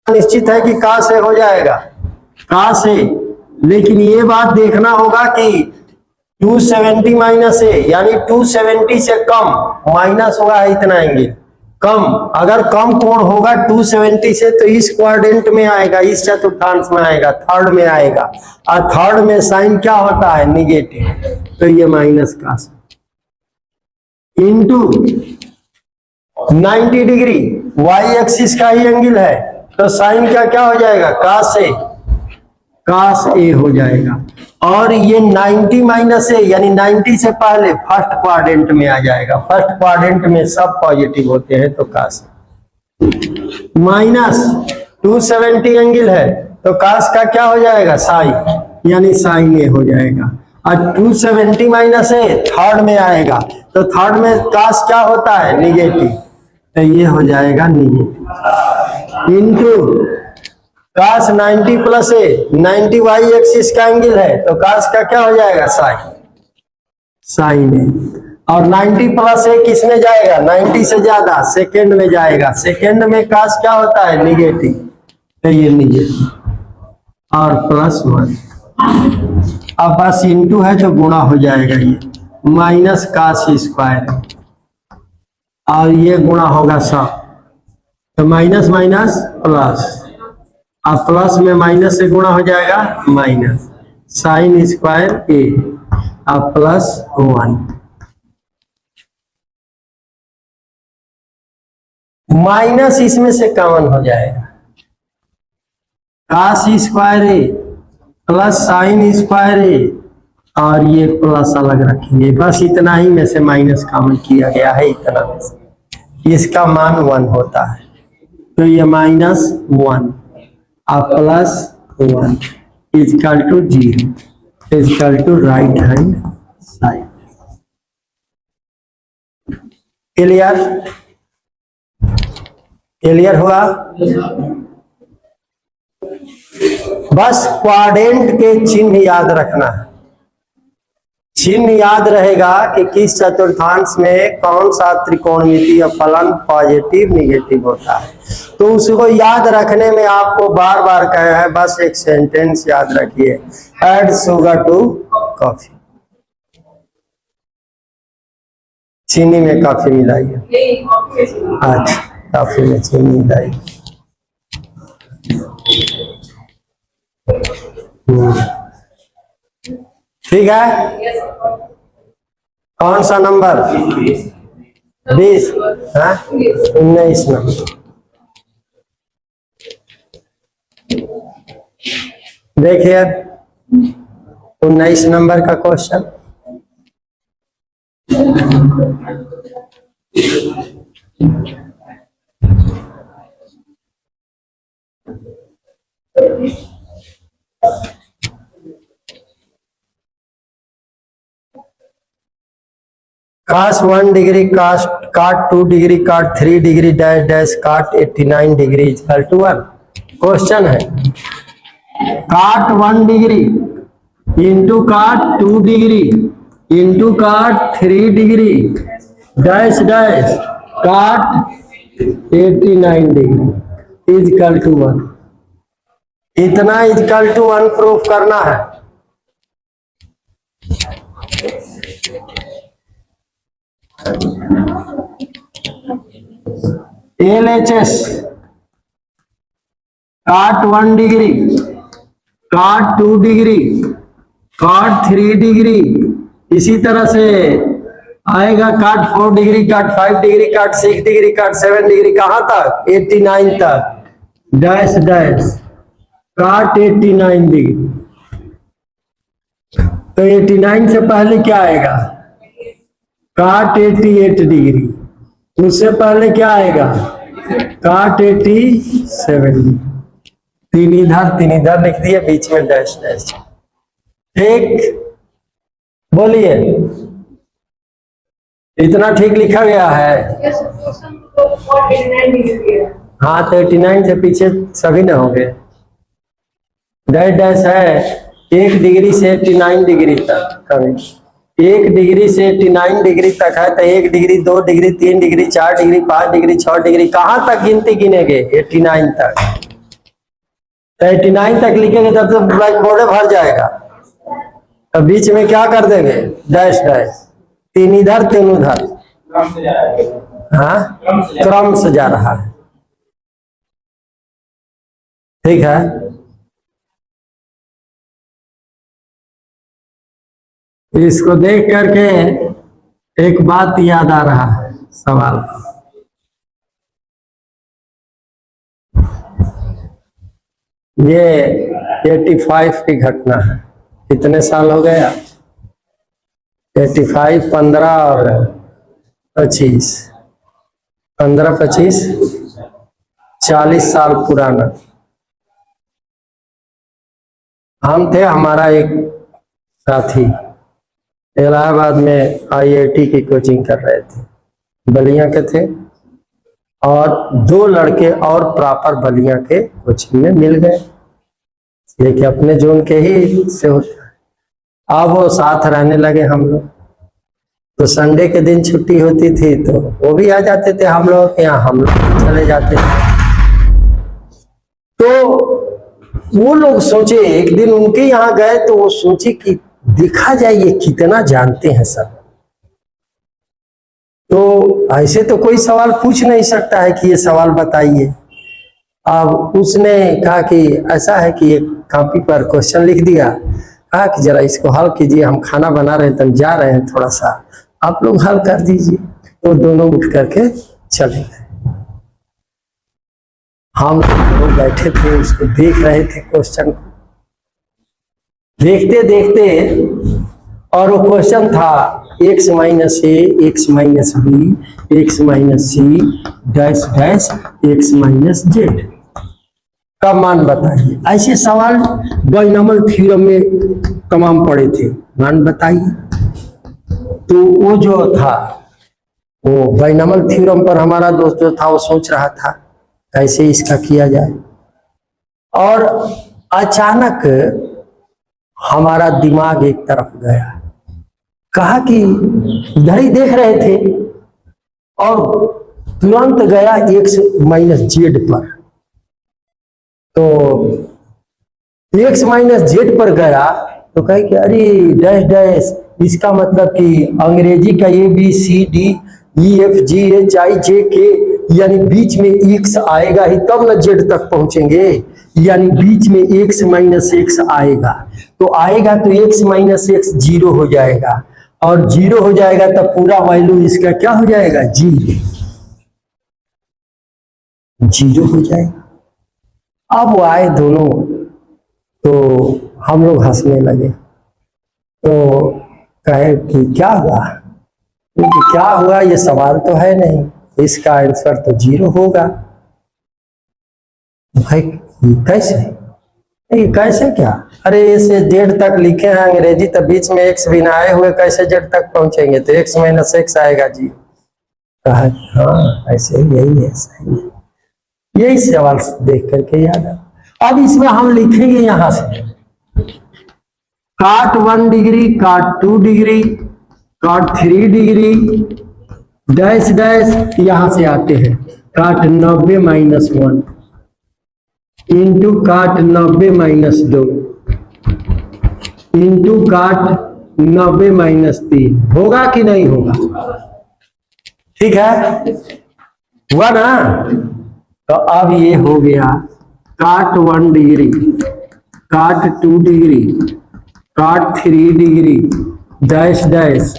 निश्चित है कि का से हो जाएगा, का से। लेकिन ये बात देखना होगा कि 270 माइनस ए यानी 270 से कम माइनस होगा इतना एंगल कम। अगर कम कोण होगा 270 से तो इस क्वाड्रेंट में आएगा, इस चतुर्थांश में आएगा, थर्ड में आएगा। और थर्ड में साइन क्या होता है, निगेटिव। तो ये माइनस का इंटू 90 डिग्री वाई एक्सिस का ही एंगल है, तो साइन का क्या हो जाएगा, कास ए, कास ए हो जाएगा। और ये 90 माइनस ए यानी 90 से पहले फर्स्ट क्वाड्रेंट में आ जाएगा। फर्स्ट क्वाड्रेंट में सब पॉजिटिव होते हैं, तो कास माइनस 270 एंगल है, तो कास का क्या हो जाएगा, साइन, यानी साइन ए हो जाएगा। और 270 माइनस ए थर्ड में आएगा, तो थर्ड में कास क्या होता है, निगेटिव, तो ये हो जाएगा निगेटिव इंटू कास 90 प्लस ए, 90 वाई एक्सिस का एंगल है, तो कास का क्या हो जाएगा, साइन, साइन ए। और 90 प्लस ए किस में जाएगा, 90 से ज्यादा सेकेंड में जाएगा, सेकेंड में कास क्या होता है, निगेटिव, तो ये निगेटिव और प्लस 1। अब बस इंटू है तो गुणा हो जाएगा, ये माइनस कास स्क्वायर और ये गुणा होगा सब, तो माइनस माइनस प्लस, और प्लस में माइनस से गुणा हो जाएगा माइनस साइन स्क्वायर ए और प्लस 1 माइनस इसमें से कॉमन हो जाएगा, कास स्क्वायर ए प्लस साइन स्क्वायर ए, और ये प्लस अलग रखेंगे। बस इतना ही में से माइनस कॉमन किया गया है, इतना में से इसका मान 1 होता है, तो ये माइनस 1 और plus 1 is equal to 0 is equal to right hand side. Clear, clear हुआ। बस क्वाड्रेंट के चिन्ह याद रखना है, चिन्ह याद रहेगा कि किस चतुर्थांश में कौन सा त्रिकोणमितीय फलन पॉजिटिव निगेटिव होता है, तो उसको याद रखने में आपको बार बार कहा है, बस एक सेंटेंस याद रखिए, ऐड शुगर टू कॉफी, चीनी में कॉफी मिलाइए, अच्छा कॉफी में चीनी मिलाइए। ठीक है, कौन सा नंबर, 20, 19 नंबर। देखिए 19 नंबर का क्वेश्चन, कास 1 डिग्री काट 2 डिग्री काट 3 डिग्री डैश डैश काट 89 डिग्री इक्वल टू 1। क्वेश्चन है काट 1 डिग्री इंटू काट 2 डिग्री इंटू काट 3 डिग्री डैश डैश काट 89 डिग्री इक्वल टू 1। इतना इक्वल टू 1 प्रूफ करना है। LHS काट 1 डिग्री काट 2 डिग्री काट 3 डिग्री, इसी तरह से आएगा काट 4 डिग्री काट 5 डिग्री काट 6 डिग्री काट 7 डिग्री, कहां तक 89 तक डैश डैश काट 89 डिग्री। तो 89 से पहले क्या आएगा, काट 88 डिग्री, उससे पहले क्या आएगा काट 87, तीन इधर लिख दिए, बीच में डैश डैश। ठीक, बोलिए इतना ठीक लिखा गया है। हाँ तो 89 से पीछे सभी ना हो गए, डैश डैश है 1 डिग्री से 89 डिग्री तक, कभी 1 डिग्री से 89 डिग्री तक है, तो 1 degree 2 degree 3 degree 4 degree 5 degree 6 degree, कहाँ तक गिनती गिनेंगे 89 तक। तो 89 तक लिखेंगे तब तो ब्लैक बोर्ड भर जाएगा। तो बीच में क्या कर देंगे, डैश डैश, 3 इधर 3 उधर। हाँ, क्रम से जा रहा है, ठीक है। इसको देख करके एक बात याद आ रहा है सवाल। ये 85 की घटना है। कितने साल हो गया? 85, 15 और 25, 15 25 40 साल पुराना। हम थे, हमारा एक साथी इलाहाबाद में IIT की कोचिंग कर रहे थे, बलिया के थे, और 2 लड़के और प्रॉपर बलिया के कोचिंग में मिल गए, लेकिन अपने जोन के ही से होता है। अब वो साथ रहने लगे हम लोग। तो संडे के दिन छुट्टी होती थी तो वो भी आ जाते थे हम लोग के यहाँ, हम लोग चले जाते थे। तो वो लोग सोचे, एक दिन उनके यहाँ गए तो वो सोचे कि देखा जाए ये कितना जानते हैं सब। तो ऐसे तो कोई सवाल पूछ नहीं सकता है कि ये सवाल बताइए। अब उसने कहा कि ऐसा है कि एक कॉपी पर क्वेश्चन लिख दिया, कहा कि जरा इसको हल कीजिए, हम खाना बना रहे हैं तो जा रहे हैं, थोड़ा सा आप लोग हल कर दीजिए। तो दोनों उठ करके चले गए। हम लोग बैठे थे, उसको देख रहे थे क्वेश्चन को, देखते देखते, और वो क्वेश्चन था x minus a, x minus b, x minus c, dash dash x minus z का मान बताइए। ऐसे सवाल बाइनॉमियल थ्योरम में तमाम पड़े थे, मान बताइए। तो वो जो था, वो बाइनॉमियल थ्योरम पर हमारा दोस्त जो था वो सोच रहा था कैसे इसका किया जाए, और अचानक हमारा दिमाग एक तरफ गया। कहा कि इधर ही देख रहे थे और तुरंत गया x माइनस जेड पर। तो x माइनस जेड पर गया तो कहे कि अरे डैश डैश, इसका मतलब कि अंग्रेजी का ABCDEFGHIJK, यानी बीच में x आएगा ही तब ना z तक पहुंचेंगे, यानी बीच में x माइनस x आएगा। तो आएगा तो x माइनस x 0 हो जाएगा, और 0 हो जाएगा तब पूरा वैल्यू इसका क्या हो जाएगा, 0 हो जाएगा। अब वो आए दोनों, तो हम लोग हंसने लगे। तो कहे कि क्या हुआ? क्योंकि क्या हुआ, ये सवाल तो है नहीं, इसका आंसर तो 0 होगा। भाई कैसे? कैसे क्या? अरे इसे जेड तक लिखे हैं अंग्रेजी, तो बीच में x भी ना आए हुए कैसे जेड तक पहुंचेंगे? तो x माइनस x आएगा 0। कहा हाँ ऐसे यही है, सही है। यही सवाल देख करके याद आ। अब इसमें हम लिखेंगे यहां से cot 1 degree, cot 2 degree, cot 3 degree, dash dash, यहां से आते हैं cot 90 minus 1 into cot 90 minus 2 into cot 90 minus 3। होगा कि नहीं होगा? ठीक है, हुआ ना? तो अब ये हो गया cot 1 degree, cot 2 degree, cot 3 degree, dash dash,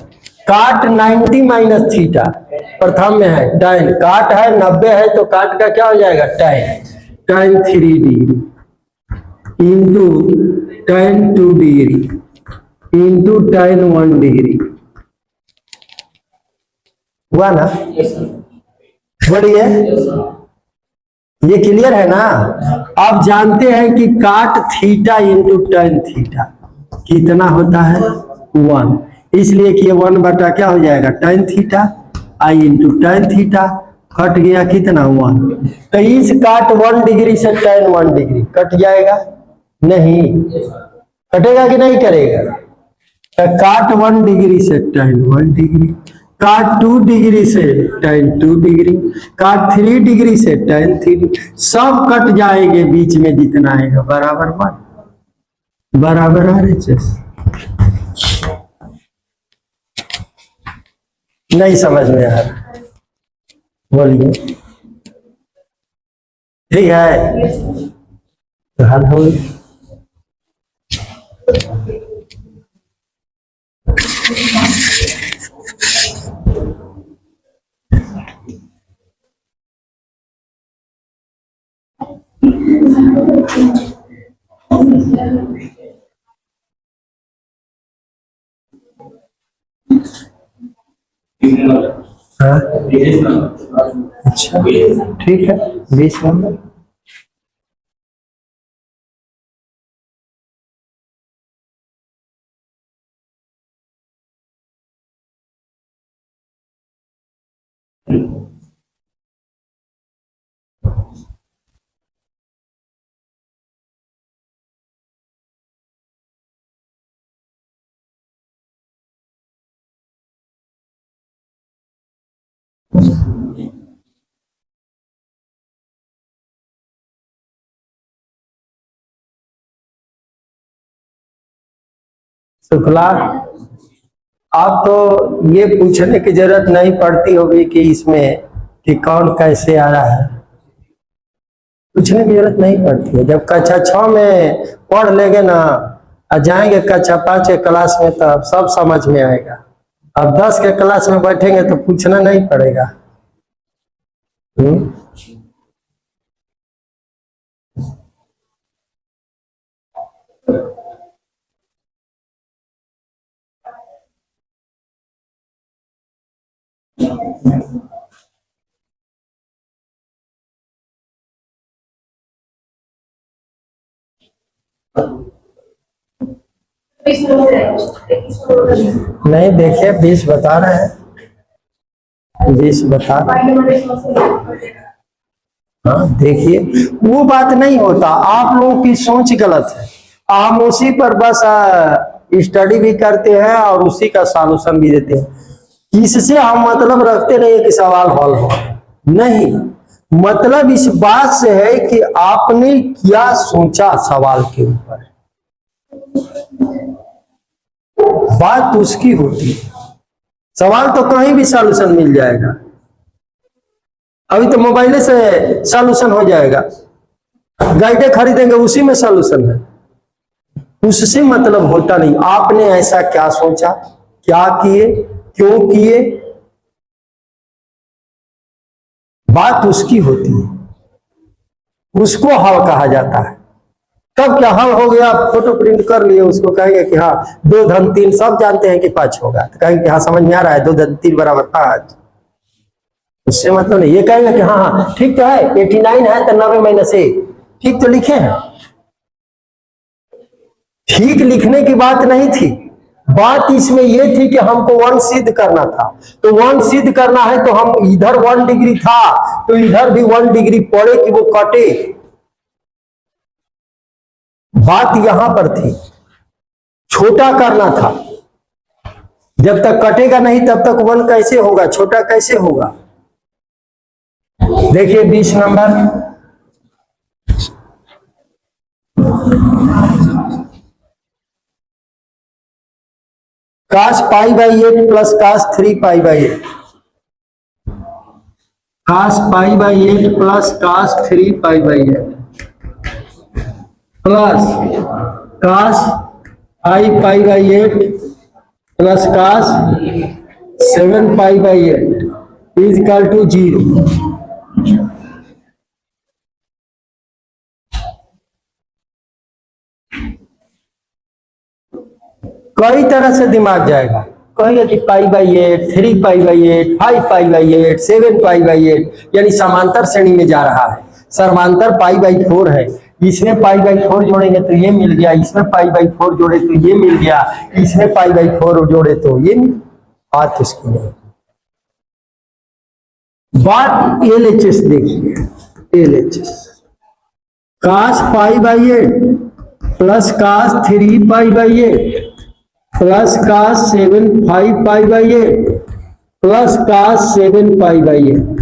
cot 90 minus theta. प्रथम में है tan, cot है 90 है तो cot का क्या हो जाएगा, tan 3 degree into tan 2 degree into tan 1 degree. हुआ ना? बढ़िया, ये क्लियर है ना? आप जानते हैं कि cot theta into tan theta कितना होता है, 1, इसलिए कि ये 1 बटा क्या हो जाएगा, tan theta, i into tan theta, cut गया कितना, 1। तो इस cot 1 डिग्री से tan 1 डिग्री कट जाएगा, नहीं कटेगा कि नहीं करेगा? तो cot 1 डिग्री से tan 1 डिग्री, cot 2 डिग्री से tan 2 डिग्री, cot 3 डिग्री से tan 3, सब कट जाएंगे, बीच में जितना आएगा बराबर 1 बराबर RHS। नहीं समझ में आ रहा, बोलिए। ठीक है, तो हल हो गई। हाँ? अच्छा ठीक है, 20 नंबर। शुक्ला, आप तो ये पूछने की जरूरत नहीं पड़ती होगी कि इसमें कि कौन कैसे आ रहा है, पूछने की जरूरत नहीं पड़ती है। जब कक्षा 6 में पढ़ लेंगे ना, और जाएंगे कक्षा 5 के क्लास में, तो अब सब समझ में आएगा। अब 10 के क्लास में बैठेंगे तो पूछना नहीं पड़ेगा। नहीं देखिए, 20 बता रहे हैं, 20 बता रहे हैं। हाँ देखिए, वो बात नहीं होता, आप लोगों की सोच गलत है। हम उसी पर बस स्टडी भी करते हैं और उसी का सॉल्यूशन भी देते हैं। इससे हम मतलब रखते नहीं कि सवाल हल हो, नहीं, मतलब इस बात से है कि आपने क्या सोचा सवाल के ऊपर, बात उसकी होती है। सवाल तो कहीं भी सॉल्यूशन मिल जाएगा, अभी तो मोबाइल से सॉल्यूशन हो जाएगा, गाइडे खरीदेंगे उसी में सॉल्यूशन है, उससे मतलब होता नहीं। आपने ऐसा क्या सोचा, क्या किए, क्यों किए, बात उसकी होती है, उसको हल कहा जाता है। तब क्या हल हो गया, फोटो प्रिंट कर लिए, उसको कहेंगे कि हाँ 2 धन 3, सब जानते हैं कि 5 होगा, तो कहेंगे कि हाँ समझ में आ रहा है, 2 धन 3 बराबर 5। उससे मतलब नहीं, ये कहेंगे कि हाँ हाँ ठीक तो है, 89 है तो 90 - 1, ठीक तो लिखे हैं। ठीक लिखने की बात नहीं थी, बात इसमें यह थी कि हमको 1 सिद्ध करना था। तो 1 सिद्ध करना है तो हम इधर 1 डिग्री था तो इधर भी 1 डिग्री पड़े कि वो कटे, बात यहां पर थी। छोटा करना था, जब तक कटेगा नहीं तब तक 1 कैसे होगा, छोटा कैसे होगा। देखिए 20 number, cos π/8 plus cos 3π/8, cos π/8 plus cos 3π/8 plus cos i π/8 plus cos 7π/8 is equal to 0। कई तरह से दिमाग जाएगा, कहेंगे कि π/8, 3π/8, 5π/8, 7π/8, यानी समांतर श्रेणी में जा रहा है। समांतर π/4 है, इसमें π/4 जोड़ेंगे तो ये मिल गया, इसमें π/4 जोड़े तो ये मिल गया, इसमें π/4 जोड़े तो ये मिल, बात उसकी है। बात LHS देखिए, LHS cos π/8 plus cos 3π/8 plus cos 7 5π/8 plus cos 7π/8।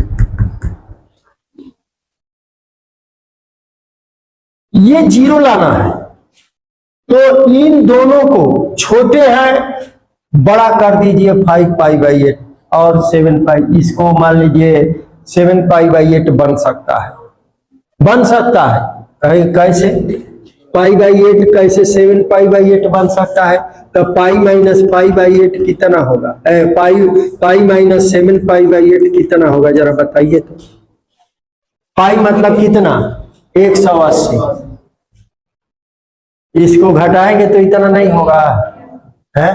ये जीरो लाना है, तो इन दोनों को छोटे हैं बड़ा कर दीजिए 5π/8 और 7π, इसको मान लीजिए 7π/8 बन सकता है, बन सकता है। कैसे π/8 कैसे 7π/8 बन सकता है? तो पाई माइनस π/8 कितना होगा? पाई माइनस 7π/8 कितना होगा जरा बताइए तो। पाई मतलब कितना? 180। इसको घटाएंगे तो इतना नहीं होगा है।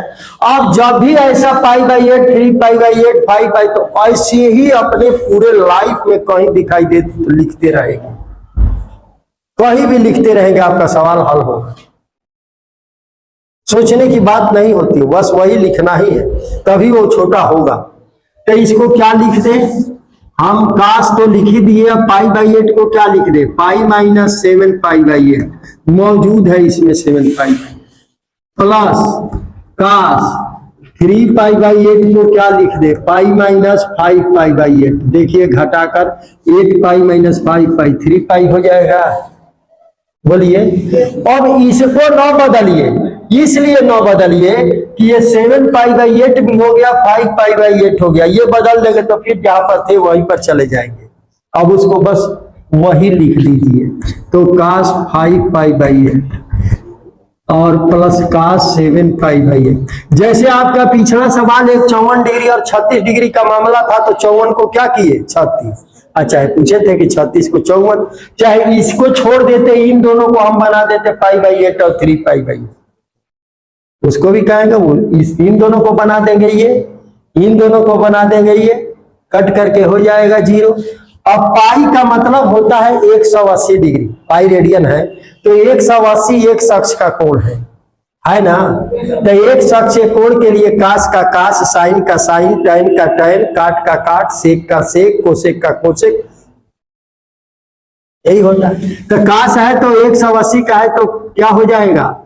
अब जब भी ऐसा π/8, 3π/8, 5π, तो ऐसे ही अपने पूरे लाइफ में कहीं दिखाई दे तो लिखते रहेंगे, कहीं भी लिखते रहेंगे, आपका सवाल हल होगा। सोचने की बात नहीं होती, बस वही लिखना ही है, तभी वो छोटा होगा। तो इसको क्या लिख दे हम? काश तो लिख ही दिए, अब π/8 को क्या लिख दे? पाई माइनस 7π/8 मौजूद है इसमें 7π प्लस काश 3π/8 को क्या लिख दे? Pi minus 5π/8। देखिए घटाकर 8π माइनस 5π 3π हो जाएगा। बोलिए, अब इसको न बदलिए, इसलिए न बदलिए कि ये 7π/8 भी हो गया, 5π/8 हो गया, ये बदल देंगे तो फिर जहां पर थे वहीं पर चले जाएंगे। अब उसको बस वही लिख लीजिए, तो cos 5π/8 और प्लस cos 7π/8। जैसे आपका पिछला सवाल एक 54 डिग्री और 36 डिग्री का मामला था, तो 54 को क्या किए? 36। अच्छा, पूछे थे कि 36 को 54, चाहे इसको छोड़ देते, इन दोनों को हम बना देते π/8 और 3π/8, उसको भी कहेंगे वो इन दोनों को बना देंगे, ये इन दोनों को बना देंगे, ये कट करके हो जाएगा 0। अब पाई का मतलब होता है 180 डिग्री, पाई रेडियन है, तो 180 एक शख्स का कोण है ना। तो एक शख्स के कोण के लिए कास का कास, साइन का साइन, टैन का टैन, काट का काट, सेक का सेक, कोसेक का कोसेक, यही होता है। तो कास है तो 180 का है तो क्या हो जाएगा?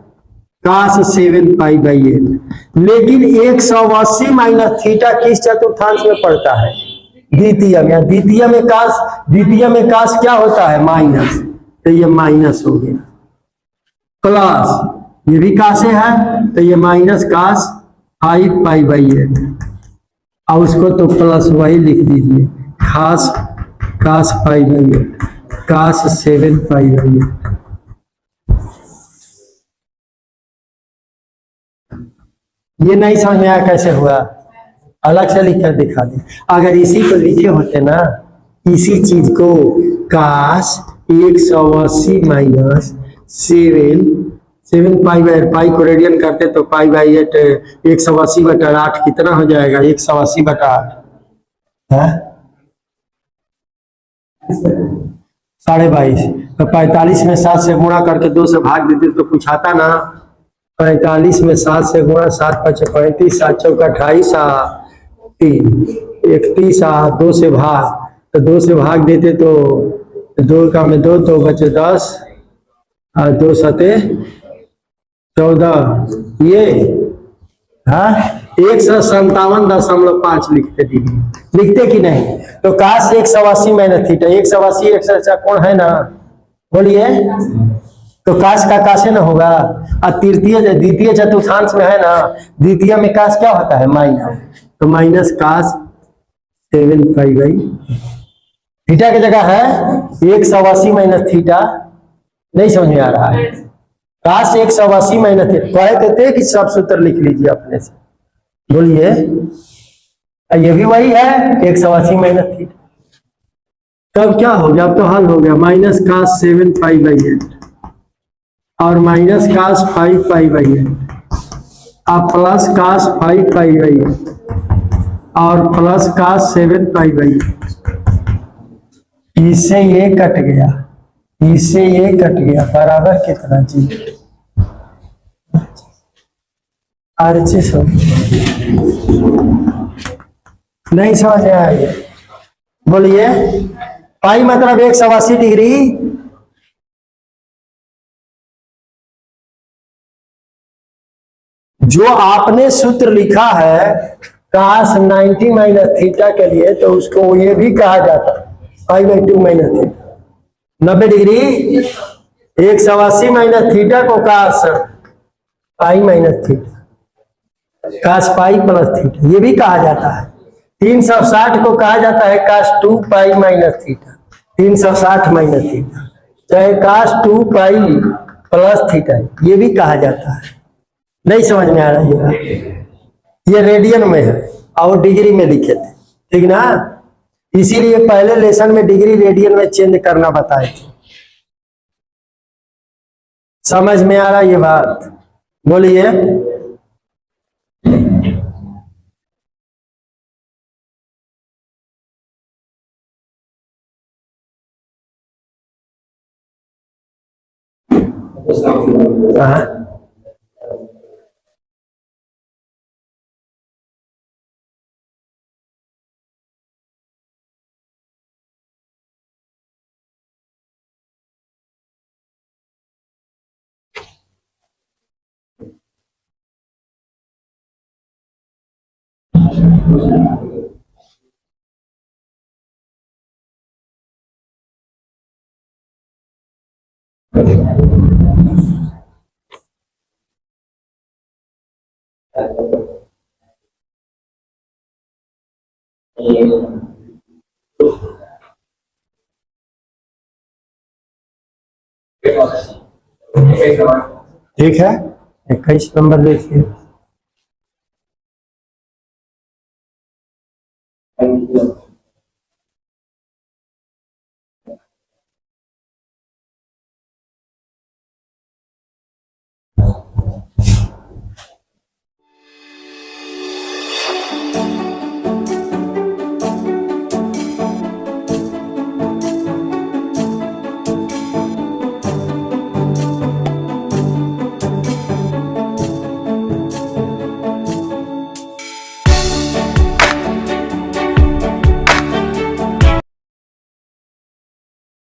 कास 7π/8। लेकिन 180 माइनस थीटा किस चतुर्थांश में पड़ता है? द्वितीय में। द्वितीय में कास क्या होता है? माइनस, तो ये माइनस हो गया, प्लस ये भी कासे है तो ये माइनस कास 5π/8, और उसको तो प्लस वही लिख दीजिए, खास कास 5/8, कास 7π/8। ये नहीं समझ में आया कैसे हुआ? अलग से लिख कर दिखा दे। अगर इसी को लिखे होते ना, इसी चीज को कास 180 माइनस 7π/8, पाई को रेडियन करते तो π/8 180/8 कितना हो जाएगा? 180/8 है 22.5। तो 45 में 7 से गुणा करके 2 से भाग देते तो कुछ आता ना। 45 में 7 से गुणा, 7 5 35, 7 चौका 28, 3 31, 2 से भाग, तो 2 से भाग देते तो 2 का में 2 तो बचे 10 और 2 सते 14, ये 157.5 लिखते डिग्री, लिखते कि नहीं? तो काश 180 माइनस थीटा, 180 एक कोण है ना, बोलिए, तो काश का कासे ना होगा। और द्वितीय चतुर्थांश में है ना, द्वितीय में काश क्या होता है? माइनस, तो माइनस काश 7π/8। थीटा की जगह है 180 माइनस थीटा, नहीं समझ में आ रहा है? काश 180 माइनस थीटा कहते थे कि सब सूत्र लिख लीजिए अपने से, बोलिए, ये भी वही है 180 माइनस थीटा। तब क्या हो गया? अब तो हल हो गया, माइनस काश 7π/8 और माइनस काश 5π/8 और प्लस काश 5π/8 और प्लस काश 7π/8। इससे ये कट गया, इससे ये कट गया, बराबर कितना जी? RHS हो। नहीं समझ में आया? बोलिए, पाई मतलब 180 डिग्री, जो आपने सूत्र लिखा है काश 90 माइनस थीटा के लिए तो उसको ये भी कहा जाता pi by 2 minus theta. 90 degree 180 minus theta को काश पाई माइनस थीटा, काश पाई प्लस थीटा ये भी कहा जाता है। 360 को कहा जाता है काश 2 pi minus theta, 360 minus theta, चाहे काश 2 पाई प्लस थीटा ये भी कहा जाता है। नहीं समझ में आ रहा है ये रेडियन में है और डिग्री में लिखे थे, ठीक ना। इसीलिए पहले लेसन में डिग्री रेडियन में चेंज करना बताए थे। समझ में आ रहा ये बात, बोलिए। हाँ ठीक है, 21 नंबर देखिए।